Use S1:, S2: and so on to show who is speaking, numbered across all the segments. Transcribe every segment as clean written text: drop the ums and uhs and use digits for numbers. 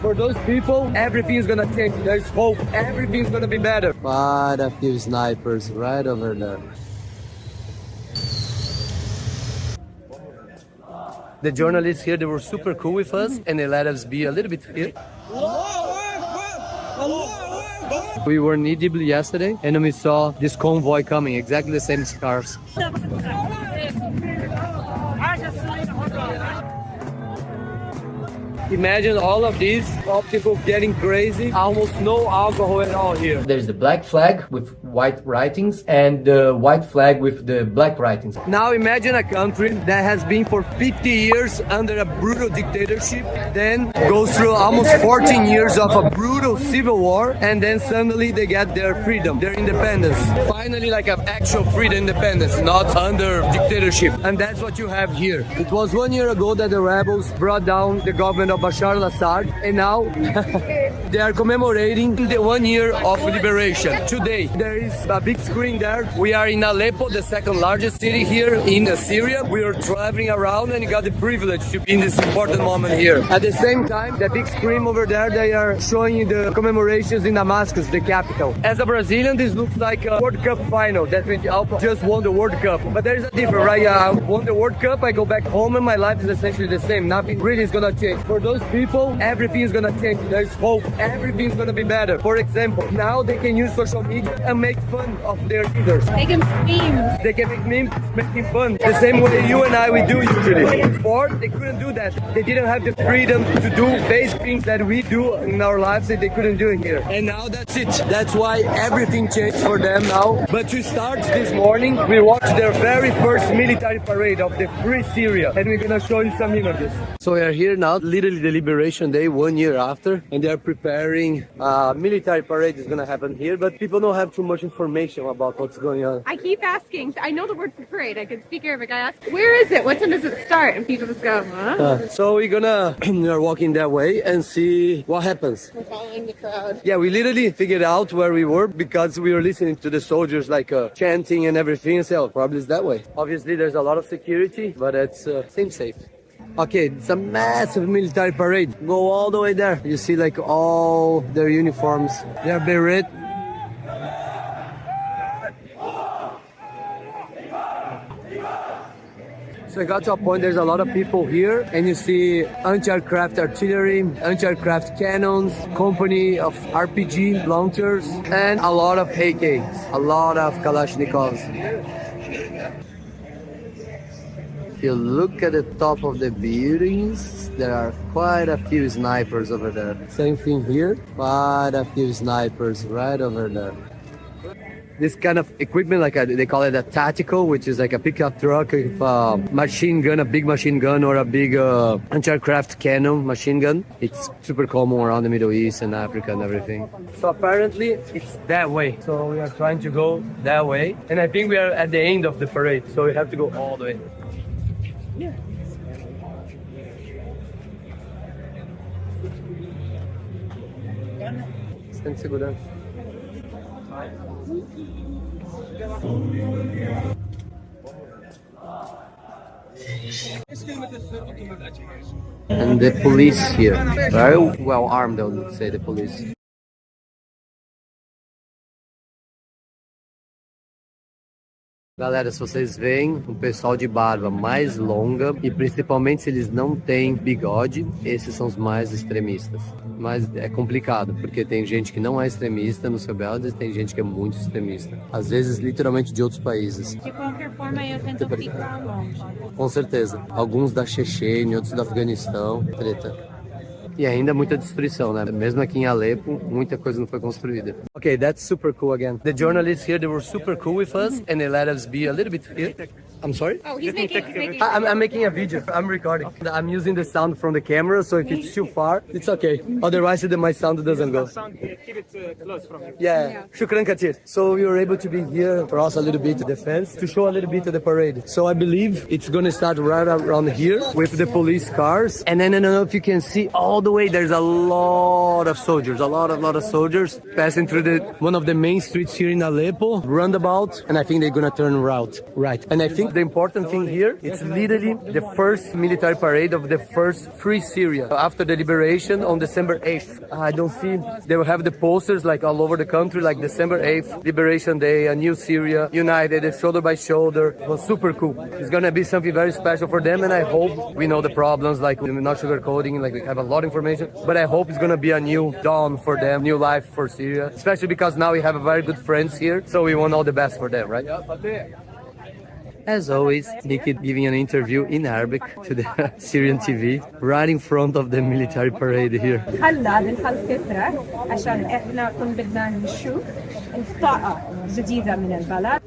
S1: For those people, everything's gonna change. There's hope. Everything's gonna be better.
S2: Quite a few snipers right over there. The journalists here, they were super cool with us and they let us be a little bit here. We were in Egypt yesterday and then we saw this convoy coming, exactly the same cars. Imagine all of these, all people getting crazy, almost no alcohol at all here. There's the black flag with white writings and the white flag with the black writings. Now imagine a country that has been for 50 years under a brutal dictatorship, then goes through almost 14 years of a brutal civil war, and then suddenly they get their freedom, their independence. Finally, like an actual freedom independence, not under dictatorship. And that's what you have here. It was 1 year ago that the rebels brought down the government of Bashar al-Assad, and now they are commemorating the 1 year of liberation. Today, there is a big screen there. We are in Aleppo, the second largest city here in Syria. We are traveling around and got the privilege to be in this important moment here. At the same time, the big screen over there, they are showing the commemorations in Damascus, the capital. As a Brazilian, this looks like a World Cup final. That means Aleppo just won the World Cup. But there is a difference, right? I won the World Cup, I go back home and my life is essentially the same. Nothing really is gonna change. For those people, everything is gonna change. There's hope. Everything's gonna be better. For example, now they can use social media and make fun of their leaders.
S3: They can make memes.
S1: They can make memes, making fun. The same way you and I, we do usually. Before, they couldn't do that. They didn't have the freedom to do basic things that we do in our lives that they couldn't do it here. And now that's it. That's why everything changed for them now. But to start this morning, we watched their very first military parade of the Free Syria. And we're gonna show you some images. So we are here now, literally the Liberation Day, 1 year after. And they are preparing a military parade is gonna happen here. But people don't have too much information about what's going on.
S3: I keep asking. I know the word for parade. I can speak Arabic. I ask, where is it? What time does it start? And people just go, huh?
S1: So we're gonna we are walking that way and see what happens.
S3: We're following the crowd.
S1: Yeah, we literally figured out where we were because we were listening to the soldiers like chanting and everything. And say, oh, probably it's that way. Obviously, there's a lot of security, but it's seems safe. Okay, it's a massive military parade. Go all the way there. You see like all their uniforms. They're beret. So I got to a point, there's a lot of people here, and you see anti-aircraft artillery, anti-aircraft cannons, company of RPG launchers, and a lot of AKs, a lot of Kalashnikovs. If you look at the top of the buildings, there are quite a few snipers over there. Same thing here, quite a few snipers right over there. This kind of equipment, like they call it a tactical, which is like a pickup truck with a machine gun, a big machine gun, or a big anti-aircraft cannon machine gun. It's super common around the Middle East and Africa and everything. So apparently it's that way. So we are trying to go that way. And I think we are at the end of the parade. So we have to go all the way. Yeah. Sem segurança. And the police here, very well armed, I would say, the police. Galera, se vocês veem um pessoal de barba mais longa e principalmente se eles não têm bigode, esses são os mais extremistas. Mas é complicado, porque tem gente que não é extremista nos rebeldes e tem gente que é muito extremista. Às vezes, literalmente, de outros países.
S3: De qualquer forma, eu tento ficar longe.
S1: Com certeza. Alguns da Chechênia, outros do Afeganistão. Treta. E ainda muita destruição, né? Mesmo aqui em Aleppo, muita coisa não foi construída. Okay, that's super cool again. The journalists here, they were super cool with us and they let us be a little bit here. I'm sorry?
S3: Oh, he's making
S1: I'm making a video. I'm recording. I'm using the sound from the camera, so if it's too far, it's okay. Otherwise, my sound doesn't go.
S4: Keep it close from you.
S1: Yeah. Shukran Katir. So we were able to be here for us a little bit, the fence, to show a little bit of the parade. So I believe it's going to start right around here with the police cars. And then I don't know if you can see all the way, there's a lot of soldiers, a lot of soldiers passing through one of the main streets here in Aleppo, roundabout, and I think they're going to turn right. And I think
S2: the important thing here, it's literally the first military parade of the first free Syria. After the liberation on December 8th. I don't see, they will have the posters like all over the country, like December 8th, Liberation Day, a new Syria, united, shoulder by shoulder. It was super cool. It's gonna be something very special for them, and I hope we know the problems, like we're not sugarcoating, like we have a lot of information, but I hope it's gonna be a new dawn for them, new life for Syria, especially because now we have a very good friends here, so we want all the best for them, right? As always, Nikki giving an interview in Arabic to the Syrian TV right in front of the military parade here.
S5: هلا بهالفترة عشان احنا كنا بدنا نشوف الطاقة جديدة من البلد.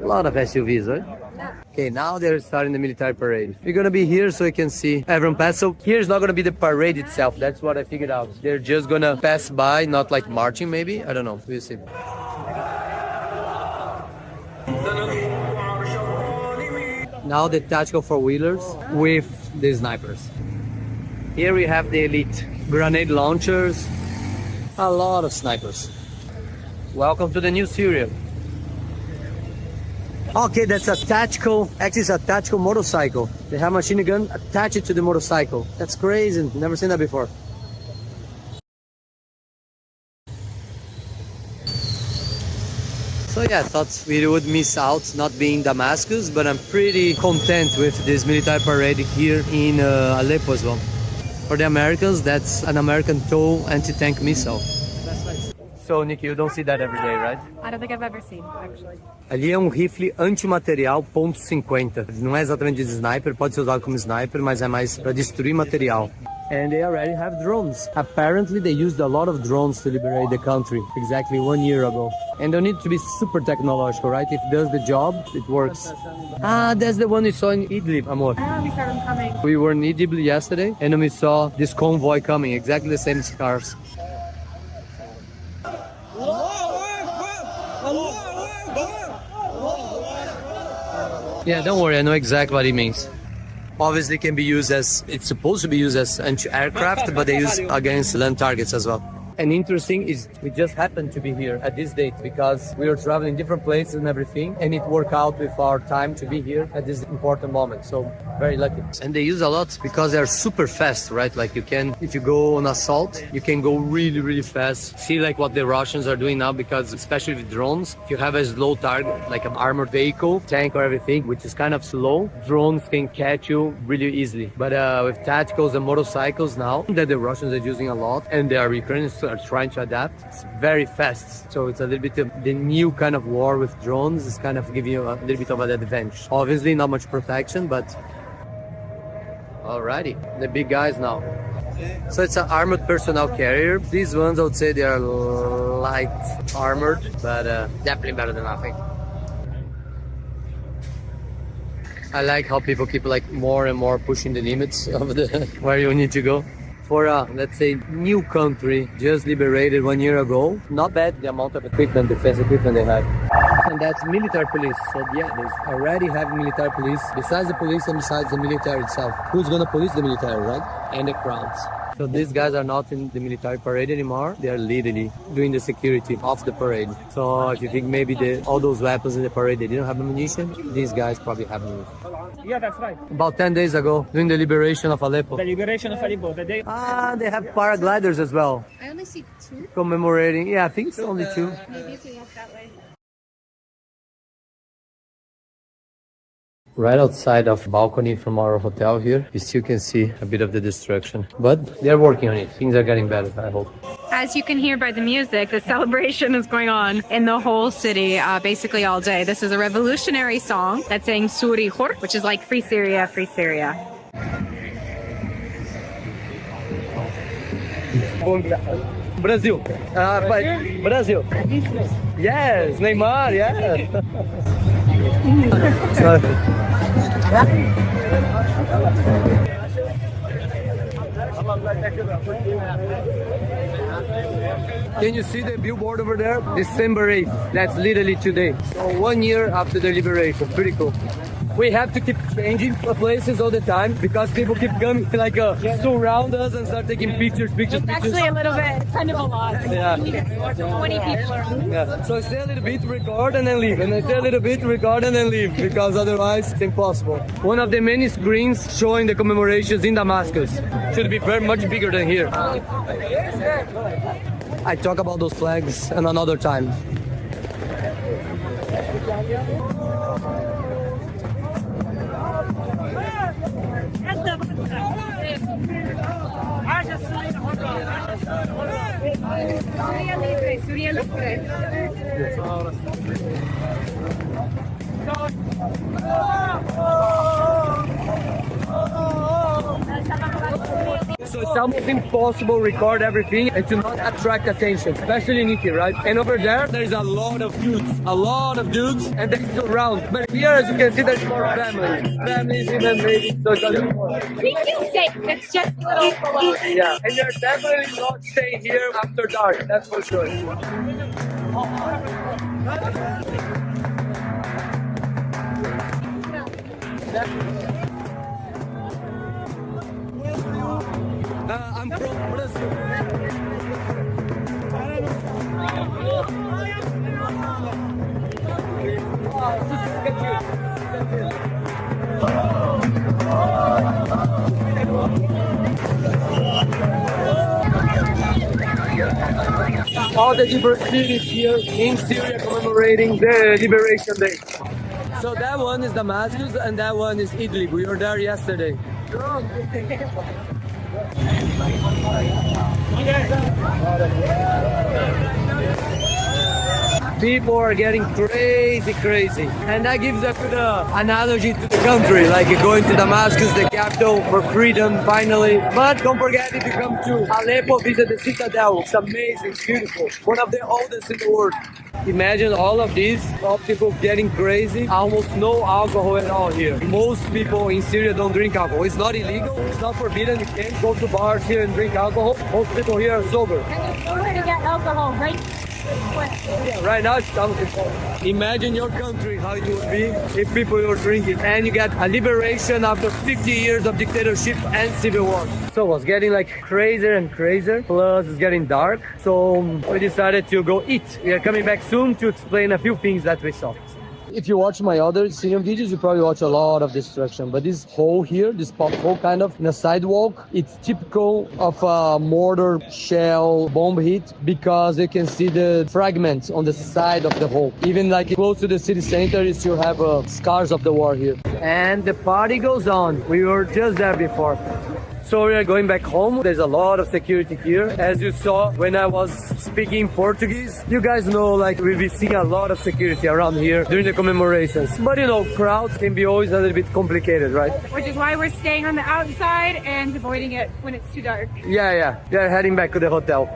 S2: A lot of SUVs, right? Okay, now they're starting the military parade. We're gonna be here so you can see everyone pass. So here's not gonna be the parade itself. That's what I figured out. They're just gonna pass by, not like marching maybe. I don't know. We'll see. Now the tactical four-wheelers with the snipers. Here we have the elite grenade launchers. A lot of snipers. Welcome to the new Syria. Okay, that's a tactical, actually it's a tactical motorcycle. They have a machine gun attached to the motorcycle. That's crazy, never seen that before. So yeah, I thought we would miss out not being Damascus, but I'm pretty content with this military parade here in Aleppo as well. For the Americans, that's an American TOW anti-tank missile. So, Nikki, you don't see that every day, right?
S3: I don't think I've ever seen, actually.
S2: Ali é rifle antimaterial .50. Não é exatamente de sniper, pode ser usado como sniper, mas é mais para destruir material. And they already have drones. Apparently, they used a lot of drones to liberate the country exactly 1 year ago. And they need to be super technological, right? If it does the job, it works. Ah, that's the one we saw in Idlib, amor.
S3: Oh, we saw them coming.
S2: We were in Idlib yesterday, and we saw this convoy coming, exactly the same cars. Yeah, don't worry, I know exactly what it means. Obviously, it can be used as, it's supposed to be used as anti-aircraft, but they use against land targets as well. And interesting is we just happened to be here at this date because we were traveling different places and everything, and it worked out with our time to be here at this important moment. So very lucky. And they use a lot because they're super fast, right? Like you can, if you go on assault, you can go really, really fast. See like what the Russians are doing now, because especially with drones, if you have a slow target, like an armored vehicle, tank or everything, which is kind of slow, drones can catch you really easily. But with tacticals and motorcycles now, that the Russians are using a lot, and they are Ukrainians are trying to adapt, it's very fast. So it's a little bit of the new kind of war with drones is kind of giving you a little bit of an advantage. Obviously not much protection, but alrighty, the big guys now. So it's an armored personnel carrier. These ones I would say they are light armored, but definitely better than nothing. I like how people keep like more and more pushing the limits of the where you need to go. For a, let's say, new country just liberated 1 year ago, not bad the amount of equipment, defense equipment they have. And that's military police. So yeah, they already have military police. Besides the police and besides the military itself, who's gonna police the military, right? And the crowds. So these guys are not in the military parade anymore. They are literally doing the security of the parade. So if you think maybe all those weapons in the parade, they didn't have ammunition, these guys probably have ammunition.
S4: Yeah, that's right.
S2: About 10 days ago, during the liberation of Aleppo.
S4: The liberation of Aleppo, the day.
S2: Ah, they have paragliders as well.
S3: I only see two.
S2: Commemorating, yeah, I think it's only two.
S3: Maybe if we walk that way.
S2: Right outside of balcony from our hotel here, you still can see a bit of the destruction. But they're working on it. Things are getting better, I hope.
S3: As you can hear by the music, the celebration is going on in the whole city, basically all day. This is a revolutionary song that's saying Suri Khur, which is like Free Syria, Free Syria.
S2: Brazil. Brazil. Yes, Neymar, yeah. Can you see the billboard over there? December 8th. That's literally today. So 1 year after the liberation. Pretty cool. We have to keep changing places all the time because people keep coming like surround us and start taking pictures.
S3: It's actually a little bit, it's kind of a lot.
S2: Yeah.
S3: 20 people are.
S2: Yeah. So I stay a little bit, record, and then leave. And I stay a little bit, record, and then leave because otherwise it's impossible. One of the many screens showing the commemorations in Damascus should be very much bigger than here. I talk about those flags in another time.
S5: Syria libre.
S2: So it's almost impossible to record everything and to not attract attention, especially in Iki, right? And over there's a lot of dudes, and they surround. But here, as you can see, there's more families in the middle, so it's a little more.
S3: We feel safe. It's just a little below.
S2: Yeah, and they're definitely not staying here after dark, that's for sure. I'm from Brazil. All the different cities here in Syria commemorating the Liberation Day. So that one is Damascus and that one is Idlib. We were there yesterday. People are getting crazy. And that gives a good analogy to the country, like going to Damascus, the capital for freedom, finally. But don't forget, if you come to Aleppo, visit the citadel. It's amazing, it's beautiful. One of the oldest in the world. Imagine all of these, all people getting crazy. Almost no alcohol at all here. Most people in Syria don't drink alcohol. It's not illegal, it's not forbidden. You can't go to bars here and drink alcohol. Most people here are sober.
S3: And there's nowhere to get alcohol, right?
S2: Yeah, right now it's almost impossible. Imagine your country, how it would be if people were drinking. And you get a liberation after 50 years of dictatorship and civil war. So it was getting like crazier and crazier. Plus it's getting dark. So we decided to go eat. We are coming back soon to explain a few things that we saw. If you watch my other Syrian videos, you probably watch a lot of destruction. But this hole here, this pop hole kind of in a sidewalk, it's typical of a mortar shell bomb hit because you can see the fragments on the side of the hole. Even like close to the city center, you still have scars of the war here. And the party goes on. We were just there before. So we are going back home. There's a lot of security here. As you saw when I was speaking Portuguese, you guys know like we'll be seeing a lot of security around here during the commemorations. But you know, crowds can be always a little bit complicated, right?
S3: Which is why we're staying on the outside and avoiding it when it's too dark.
S2: Yeah. They're heading back to the hotel.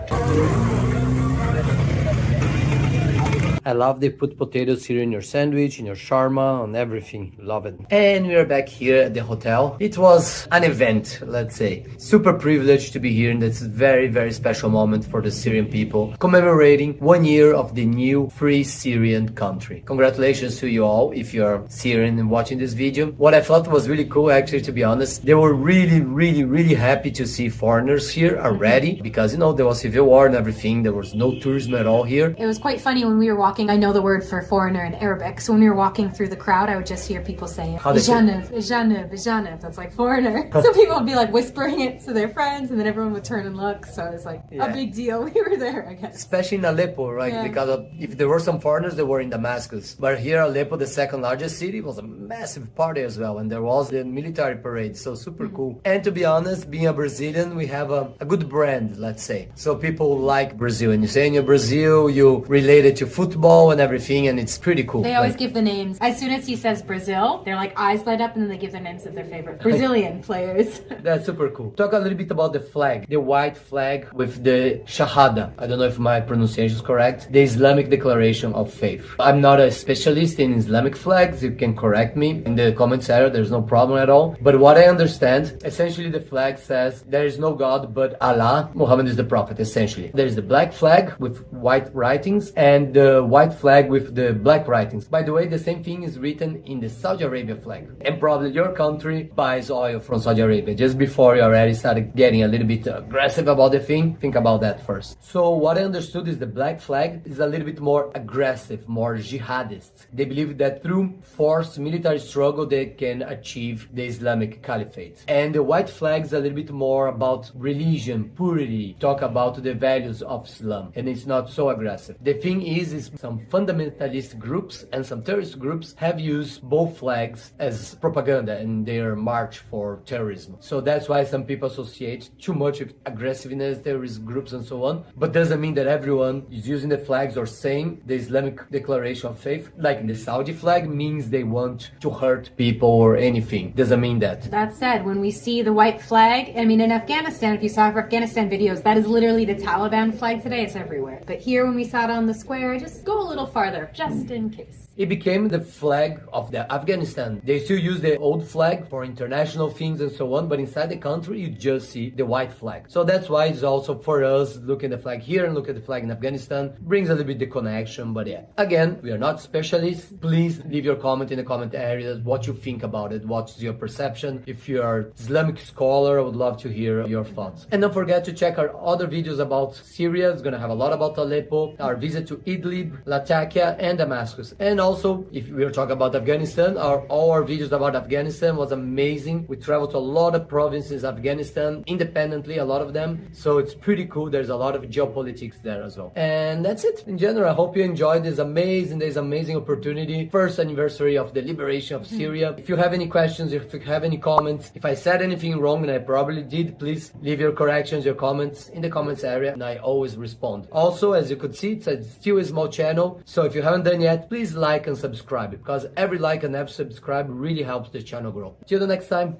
S2: I love they put potatoes here in your sandwich, in your shawarma, on everything. Love it. And we are back here at the hotel. It was an event, let's say. Super privileged to be here in this very special moment for the Syrian people, commemorating 1 year of the new free Syrian country. Congratulations to you all if you are Syrian and watching this video. What I thought was really cool, actually, to be honest, they were really happy to see foreigners here already because, you know, there was civil war and everything. There was no tourism at all here.
S3: It was quite funny when we were walking. I know the word for foreigner in Arabic, so when we were walking through the crowd, I would just hear people saying Ijanev, that's like foreigner. So people would be like whispering it to their friends, and then everyone would turn and look, so it was like a big deal. We were there, I guess.
S2: Especially in Aleppo, right? Yeah. Because if there were some foreigners, they were in Damascus. But here, Aleppo, the second largest city, was a massive party as well, and there was the military parade, so super cool. And to be honest, being a Brazilian, we have a good brand, let's say. So people like Brazil, and you say in Brazil, you relate it to football and everything, and it's pretty cool.
S3: They always give the names. As soon as he says Brazil, their like eyes light up, and then they give their names of their favorite Brazilian players.
S2: That's super cool. Talk a little bit about the flag, the white flag with the Shahada. I don't know if my pronunciation is correct. The Islamic declaration of faith. I'm not a specialist in Islamic flags. You can correct me in the comments area. There's no problem at all. But what I understand, essentially the flag says there is no God but Allah. Muhammad is the prophet, essentially. There's the black flag with white writings and the white flag with the black writings. By the way, the same thing is written in the Saudi Arabia flag. And probably your country buys oil from Saudi Arabia. Just before you already started getting a little bit aggressive about the thing, think about that first. So what I understood is the black flag is a little bit more aggressive, more jihadist. They believe that through forced military struggle they can achieve the Islamic caliphate. And the white flag is a little bit more about religion, purity, talk about the values of Islam, and it's not so aggressive. The thing is some fundamentalist groups and some terrorist groups have used both flags as propaganda in their march for terrorism. So that's why some people associate too much with aggressiveness, terrorist groups and so on, but doesn't mean that everyone is using the flags or saying the Islamic declaration of faith, like the Saudi flag means they want to hurt people or anything. Doesn't mean that.
S3: That said, when we see the white flag, I mean, in Afghanistan, if you saw our Afghanistan videos, that is literally the Taliban flag today. It's everywhere. But here, when we saw it on the square, just go a little farther, just in case.
S2: It became the flag of the Afghanistan. They still use the old flag for international things and so on, but inside the country, you just see the white flag. So that's why it's also for us, look at the flag here and look at the flag in Afghanistan, brings a little bit the connection, but yeah. Again, we are not specialists. Please leave your comment in the comment areas, what you think about it, what's your perception. If you are Islamic scholar, I would love to hear your thoughts. And don't forget to check our other videos about Syria. It's gonna have a lot about Aleppo, our visit to Idlib, Latakia, and Damascus. And also, if we were talking about Afghanistan, all our videos about Afghanistan was amazing. We traveled to a lot of provinces of Afghanistan, independently, a lot of them. So it's pretty cool. There's a lot of geopolitics there as well. And that's it. In general, I hope you enjoyed this amazing opportunity. First anniversary of the liberation of Syria. If you have any questions, if you have any comments, if I said anything wrong, and I probably did, please leave your corrections, your comments in the comments area, and I always respond. Also, as you could see, it's still a small channel. So if you haven't done yet, please like and subscribe, because every like and every subscribe really helps the channel grow. Till the next time.